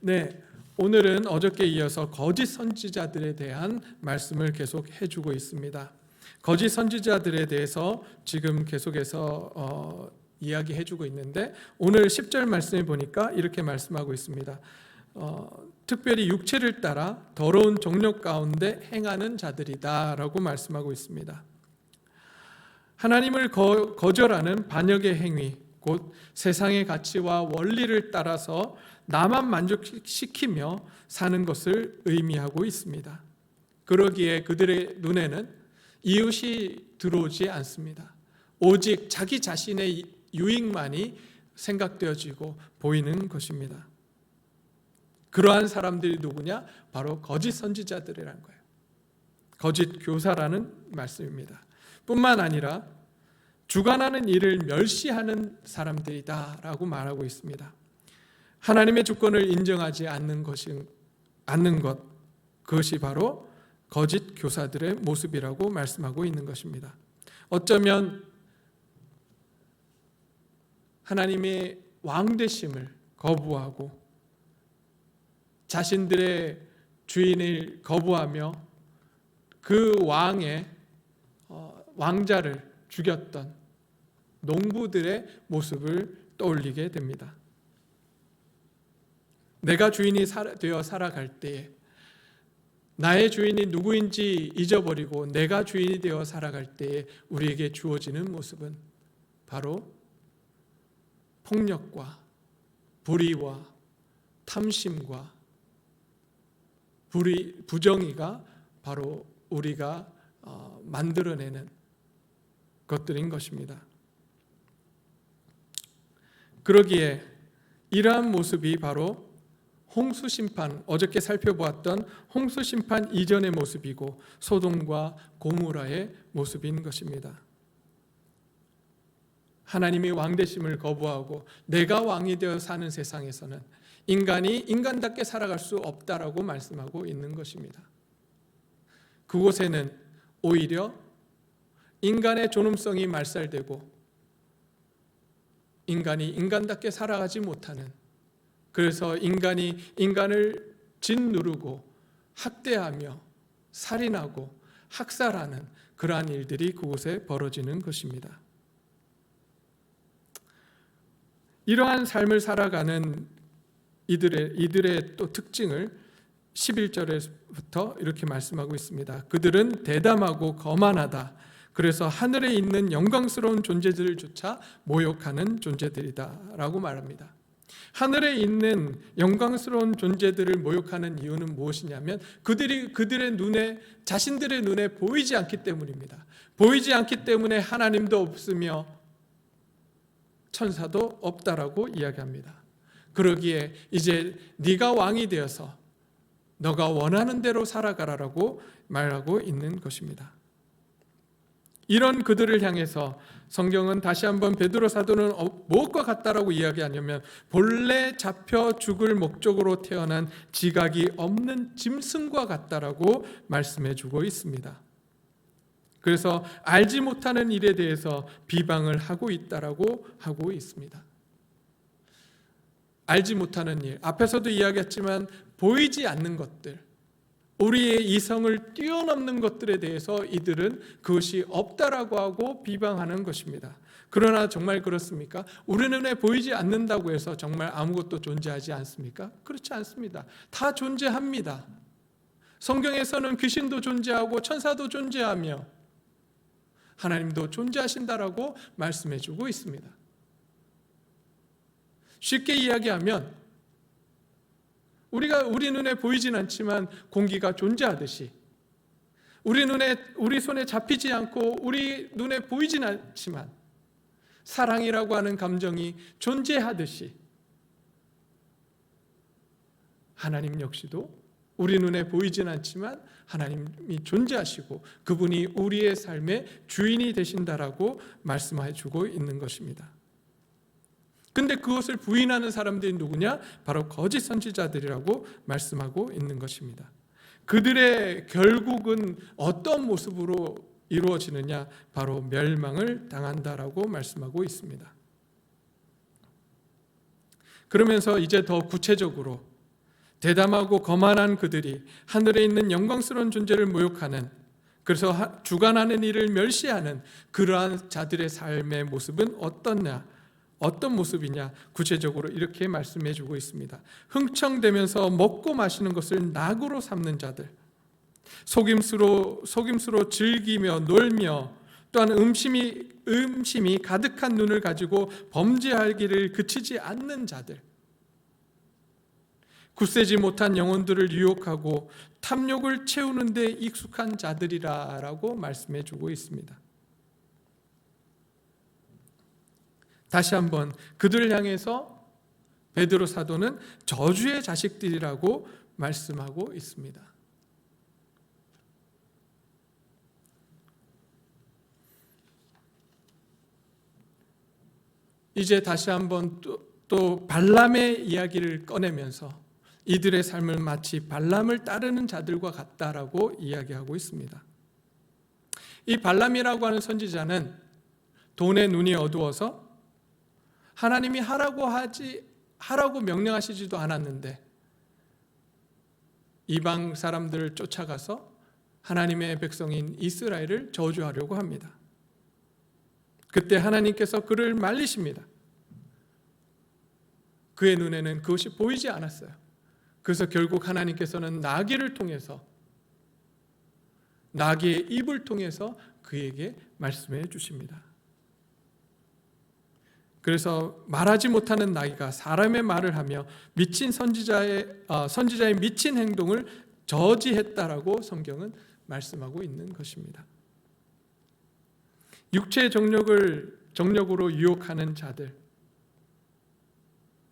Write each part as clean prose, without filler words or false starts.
네, 오늘은 어저께 이어서 거짓 선지자들에 대한 말씀을 계속 해주고 있습니다. 거짓 선지자들에 대해서 지금 계속해서 이야기해주고 있는데 오늘 10절 말씀에 보니까 이렇게 말씀하고 있습니다. 특별히 육체를 따라 더러운 정욕 가운데 행하는 자들이다 라고 말씀하고 있습니다. 하나님을 거절하는 반역의 행위, 곧 세상의 가치와 원리를 따라서 나만 만족시키며 사는 것을 의미하고 있습니다. 그러기에 그들의 눈에는 이웃이 들어오지 않습니다. 오직 자기 자신의 유익만이 생각되어지고 보이는 것입니다. 그러한 사람들이 누구냐? 바로 거짓 선지자들이라는 거예요. 거짓 교사라는 말씀입니다. 뿐만 아니라 주관하는 일을 멸시하는 사람들이다라고 말하고 있습니다. 하나님의 주권을 인정하지 않는 것, 그것이 바로 거짓 교사들의 모습이라고 말씀하고 있는 것입니다. 어쩌면 하나님의 왕되심을 거부하고 자신들의 주인을 거부하며 그 왕의 왕자를 죽였던 농부들의 모습을 떠올리게 됩니다. 내가 주인이 되어 살아갈 때에 나의 주인이 누구인지 잊어버리고 내가 주인이 되어 살아갈 때에 우리에게 주어지는 모습은 바로 폭력과 불의와 탐심과 부정의가 바로 우리가 만들어내는 것들인 것입니다. 그러기에 이러한 모습이 바로 홍수심판, 어저께 살펴보았던 홍수심판 이전의 모습이고 소돔과 고모라의 모습인 것입니다. 하나님이 왕되심을 거부하고 내가 왕이 되어 사는 세상에서는 인간이 인간답게 살아갈 수 없다라고 말씀하고 있는 것입니다. 그곳에는 오히려 인간의 존엄성이 말살되고 인간이 인간답게 살아가지 못하는, 그래서 인간이 인간을 짓누르고 학대하며 살인하고 학살하는 그러한 일들이 그곳에 벌어지는 것입니다. 이러한 삶을 살아가는 이들의 또 특징을 11절에부터 이렇게 말씀하고 있습니다. 그들은 대담하고 거만하다. 그래서 하늘에 있는 영광스러운 존재들조차 모욕하는 존재들이다 라고 말합니다. 하늘에 있는 영광스러운 존재들을 모욕하는 이유는 무엇이냐면 그들의 눈에, 자신들의 눈에 보이지 않기 때문입니다. 보이지 않기 때문에 하나님도 없으며 천사도 없다라고 이야기합니다. 그러기에 이제 네가 왕이 되어서 너가 원하는 대로 살아가라라고 말하고 있는 것입니다. 이런 그들을 향해서 성경은 다시 한번 베드로 사도는 무엇과 같다라고 이야기하냐면 본래 잡혀 죽을 목적으로 태어난 지각이 없는 짐승과 같다라고 말씀해 주고 있습니다. 그래서 알지 못하는 일에 대해서 비방을 하고 있다라고 하고 있습니다. 알지 못하는 일, 앞에서도 이야기했지만 보이지 않는 것들, 우리의 이성을 뛰어넘는 것들에 대해서 이들은 그것이 없다라고 하고 비방하는 것입니다. 그러나 정말 그렇습니까? 우리 눈에 보이지 않는다고 해서 정말 아무것도 존재하지 않습니까? 그렇지 않습니다. 다 존재합니다. 성경에서는 귀신도 존재하고 천사도 존재하며 하나님도 존재하신다라고 말씀해주고 있습니다. 쉽게 이야기하면 우리 눈에 보이진 않지만 공기가 존재하듯이 우리 손에 잡히지 않고 우리 눈에 보이진 않지만 사랑이라고 하는 감정이 존재하듯이 하나님 역시도 우리 눈에 보이진 않지만 하나님이 존재하시고 그분이 우리의 삶의 주인이 되신다라고 말씀해 주고 있는 것입니다. 근데 그것을 부인하는 사람들이 누구냐? 바로 거짓 선지자들이라고 말씀하고 있는 것입니다. 그들의 결국은 어떤 모습으로 이루어지느냐? 바로 멸망을 당한다라고 말씀하고 있습니다. 그러면서 이제 더 구체적으로 대담하고 거만한 그들이 하늘에 있는 영광스러운 존재를 모욕하는, 그래서 주관하는 일을 멸시하는 그러한 자들의 삶의 모습은 어떤 모습이냐? 구체적으로 이렇게 말씀해 주고 있습니다. 흥청대면서 먹고 마시는 것을 낙으로 삼는 자들, 속임수로 즐기며 놀며, 또한 음심이 가득한 눈을 가지고 범죄하기를 그치지 않는 자들, 굳세지 못한 영혼들을 유혹하고 탐욕을 채우는 데 익숙한 자들이라고 말씀해 주고 있습니다. 다시 한번 그들을 향해서 베드로 사도는 저주의 자식들이라고 말씀하고 있습니다. 이제 다시 한번 또 발람의 이야기를 꺼내면서 이들의 삶을 마치 발람을 따르는 자들과 같다라고 이야기하고 있습니다. 이 발람이라고 하는 선지자는 돈의 눈이 어두워서 하나님이 하라고 명령하시지도 않았는데 이방 사람들을 쫓아가서 하나님의 백성인 이스라엘을 저주하려고 합니다. 그때 하나님께서 그를 말리십니다. 그의 눈에는 그것이 보이지 않았어요. 그래서 결국 하나님께서는 나귀를 통해서, 나귀의 입을 통해서 그에게 말씀해 주십니다. 그래서 말하지 못하는 나귀가 사람의 말을 하며 미친 선지자의 미친 행동을 저지했다라고 성경은 말씀하고 있는 것입니다. 육체의 정력으로 유혹하는 자들,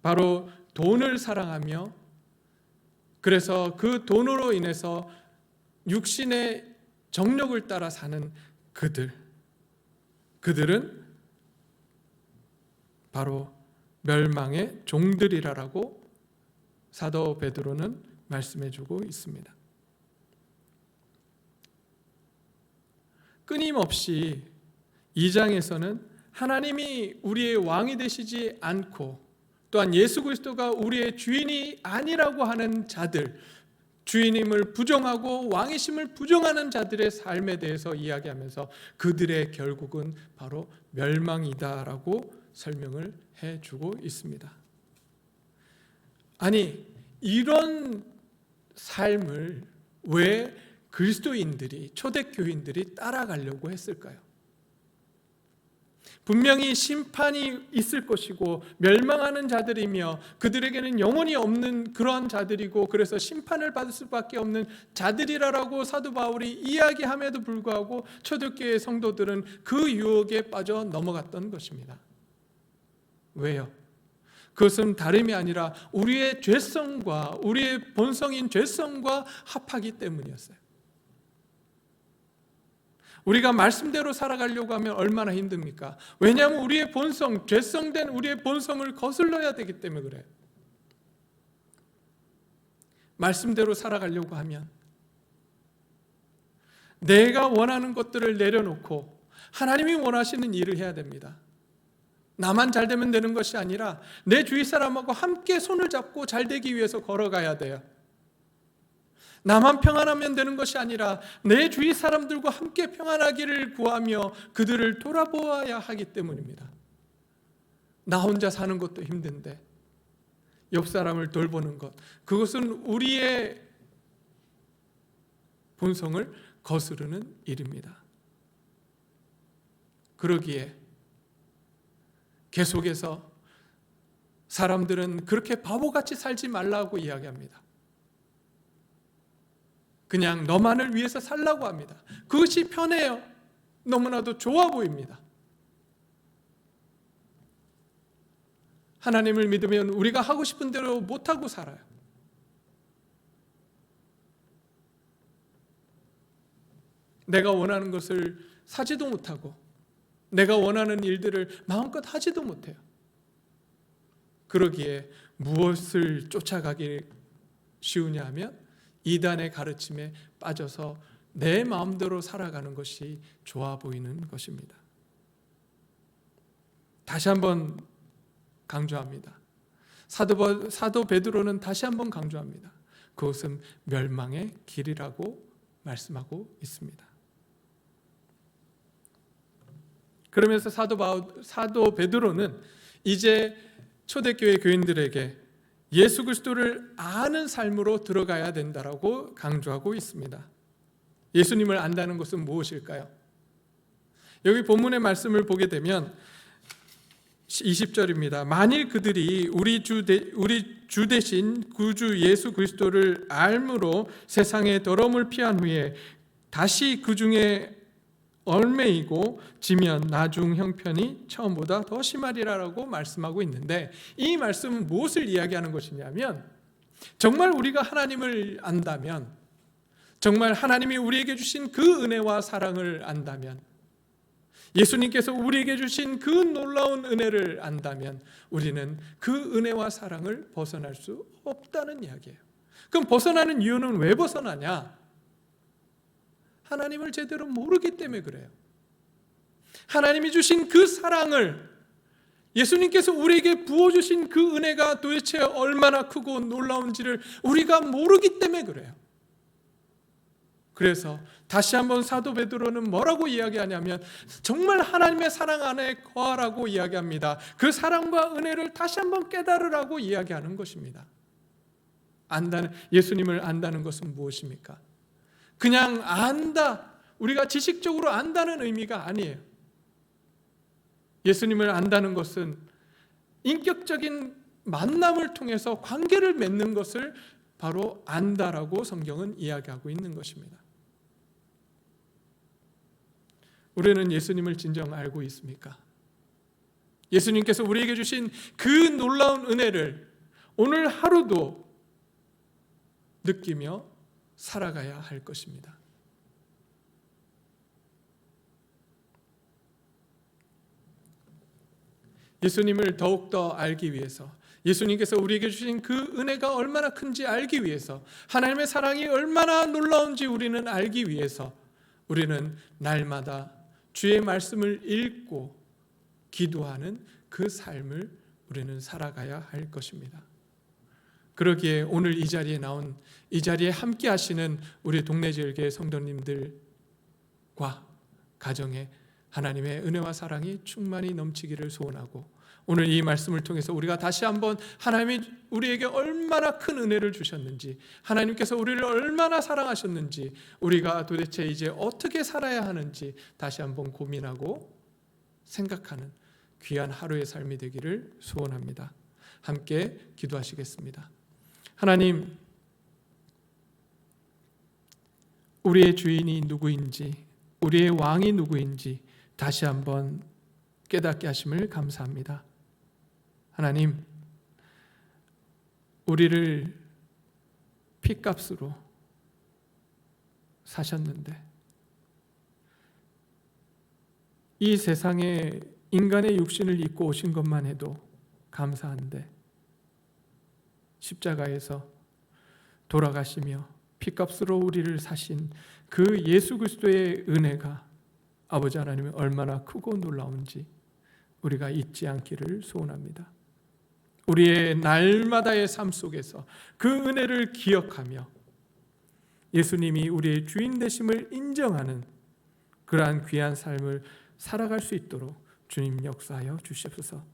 바로 돈을 사랑하며 그래서 그 돈으로 인해서 육신의 정력을 따라 사는 그들은 바로 멸망의 종들이라고 사도 베드로는 말씀해 주고 있습니다. 끊임없이 2장에서는 하나님이 우리의 왕이 되시지 않고 또한 예수 그리스도가 우리의 주인이 아니라고 하는 자들, 주인임을 부정하고 왕이심을 부정하는 자들의 삶에 대해서 이야기하면서 그들의 결국은 바로 멸망이다라고 설명을 해주고 있습니다. 아니, 이런 삶을 왜 그리스도인들이, 초대교인들이 따라가려고 했을까요? 분명히 심판이 있을 것이고 멸망하는 자들이며 그들에게는 영혼이 없는 그러한 자들이고 그래서 심판을 받을 수밖에 없는 자들이라고 사도 바울이 이야기함에도 불구하고 초대교회 성도들은 그 유혹에 빠져 넘어갔던 것입니다. 왜요? 그것은 다름이 아니라 우리의 죄성과 우리의 본성인 죄성과 합하기 때문이었어요. 우리가 말씀대로 살아가려고 하면 얼마나 힘듭니까? 왜냐하면 우리의 본성, 죄성된 우리의 본성을 거슬러야 되기 때문에 그래요. 말씀대로 살아가려고 하면 내가 원하는 것들을 내려놓고 하나님이 원하시는 일을 해야 됩니다. 나만 잘 되면 되는 것이 아니라 내 주위 사람하고 함께 손을 잡고 잘 되기 위해서 걸어가야 돼요. 나만 평안하면 되는 것이 아니라 내 주위 사람들과 함께 평안하기를 구하며 그들을 돌아보아야 하기 때문입니다. 나 혼자 사는 것도 힘든데 옆 사람을 돌보는 것, 그것은 우리의 본성을 거스르는 일입니다. 그러기에 계속해서 사람들은 그렇게 바보같이 살지 말라고 이야기합니다. 그냥 너만을 위해서 살라고 합니다. 그것이 편해요. 너무나도 좋아 보입니다. 하나님을 믿으면 우리가 하고 싶은 대로 못하고 살아요. 내가 원하는 것을 사지도 못하고 내가 원하는 일들을 마음껏 하지도 못해요. 그러기에 무엇을 쫓아가기 쉬우냐 하면 이단의 가르침에 빠져서 내 마음대로 살아가는 것이 좋아 보이는 것입니다. 다시 한번 강조합니다. 사도 베드로는 다시 한번 강조합니다. 그것은 멸망의 길이라고 말씀하고 있습니다. 그러면서 사도 베드로는 이제 초대교회 교인들에게 예수 그리스도를 아는 삶으로 들어가야 된다라고 강조하고 있습니다. 예수님을 안다는 것은 무엇일까요? 여기 본문의 말씀을 보게 되면 20절입니다. 만일 그들이 우리 주 대신 구주 예수 그리스도를 알므로 세상의 더러움을 피한 후에 다시 그 중에 얽매이고 지면 나중 형편이 처음보다 더 심하리라라고 말씀하고 있는데, 이 말씀은 무엇을 이야기하는 것이냐면, 정말 우리가 하나님을 안다면, 정말 하나님이 우리에게 주신 그 은혜와 사랑을 안다면, 예수님께서 우리에게 주신 그 놀라운 은혜를 안다면 우리는 그 은혜와 사랑을 벗어날 수 없다는 이야기예요. 그럼 벗어나는 이유는 왜 벗어나냐? 하나님을 제대로 모르기 때문에 그래요. 하나님이 주신 그 사랑을, 예수님께서 우리에게 부어주신 그 은혜가 도대체 얼마나 크고 놀라운지를 우리가 모르기 때문에 그래요. 그래서 다시 한번 사도 베드로는 뭐라고 이야기하냐면, 정말 하나님의 사랑 안에 거하라고 이야기합니다. 그 사랑과 은혜를 다시 한번 깨달으라고 이야기하는 것입니다. 예수님을 안다는 것은 무엇입니까? 그냥 안다, 우리가 지식적으로 안다는 의미가 아니에요. 예수님을 안다는 것은 인격적인 만남을 통해서 관계를 맺는 것을 바로 안다라고 성경은 이야기하고 있는 것입니다. 우리는 예수님을 진정 알고 있습니까? 예수님께서 우리에게 주신 그 놀라운 은혜를 오늘 하루도 느끼며 살아가야 할 것입니다. 예수님을 더욱더 알기 위해서, 예수님께서 우리에게 주신 그 은혜가 얼마나 큰지 알기 위해서, 하나님의 사랑이 얼마나 놀라운지 우리는 알기 위해서 우리는 날마다 주의 말씀을 읽고 기도하는 그 삶을 우리는 살아가야 할 것입니다. 그러기에 오늘 이 자리에 함께 하시는 우리 동네지역의 성도님들과 가정에 하나님의 은혜와 사랑이 충만히 넘치기를 소원하고, 오늘 이 말씀을 통해서 우리가 다시 한번 하나님이 우리에게 얼마나 큰 은혜를 주셨는지, 하나님께서 우리를 얼마나 사랑하셨는지, 우리가 도대체 이제 어떻게 살아야 하는지 다시 한번 고민하고 생각하는 귀한 하루의 삶이 되기를 소원합니다. 함께 기도하시겠습니다. 하나님, 우리의 주인이 누구인지, 우리의 왕이 누구인지 다시 한번 깨닫게 하심을 감사합니다. 하나님, 우리를 피값으로 사셨는데, 이 세상에 인간의 육신을 입고 오신 것만 해도 감사한데, 십자가에서 돌아가시며 피값으로 우리를 사신 그 예수 그리스도의 은혜가 아버지 하나님이 얼마나 크고 놀라운지 우리가 잊지 않기를 소원합니다. 우리의 날마다의 삶 속에서 그 은혜를 기억하며 예수님이 우리의 주인 되심을 인정하는 그러한 귀한 삶을 살아갈 수 있도록 주님 역사하여 주시옵소서.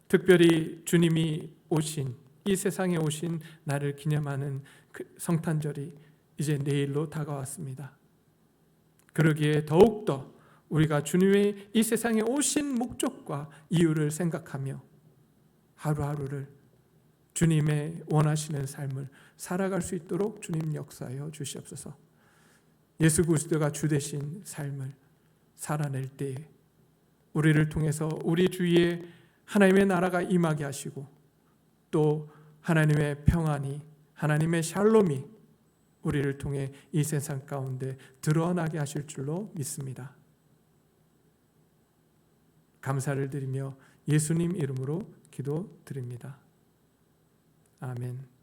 특별히 주님이 오신, 이 세상에 오신 나를 기념하는 그 성탄절이 이제 내일로 다가왔습니다. 그러기에 더욱더 우리가 주님의 이 세상에 오신 목적과 이유를 생각하며 하루하루를 주님의 원하시는 삶을 살아갈 수 있도록 주님 역사하여 주시옵소서. 예수 그리스도가 주 되신 삶을 살아낼 때에 우리를 통해서 우리 주위에 하나님의 나라가 임하게 하시고, 또 하나님의 평안이, 하나님의 샬롬이 우리를 통해 이 세상 가운데 드러나게 하실 줄로 믿습니다. 감사를 드리며 예수님 이름으로 기도드립니다. 아멘.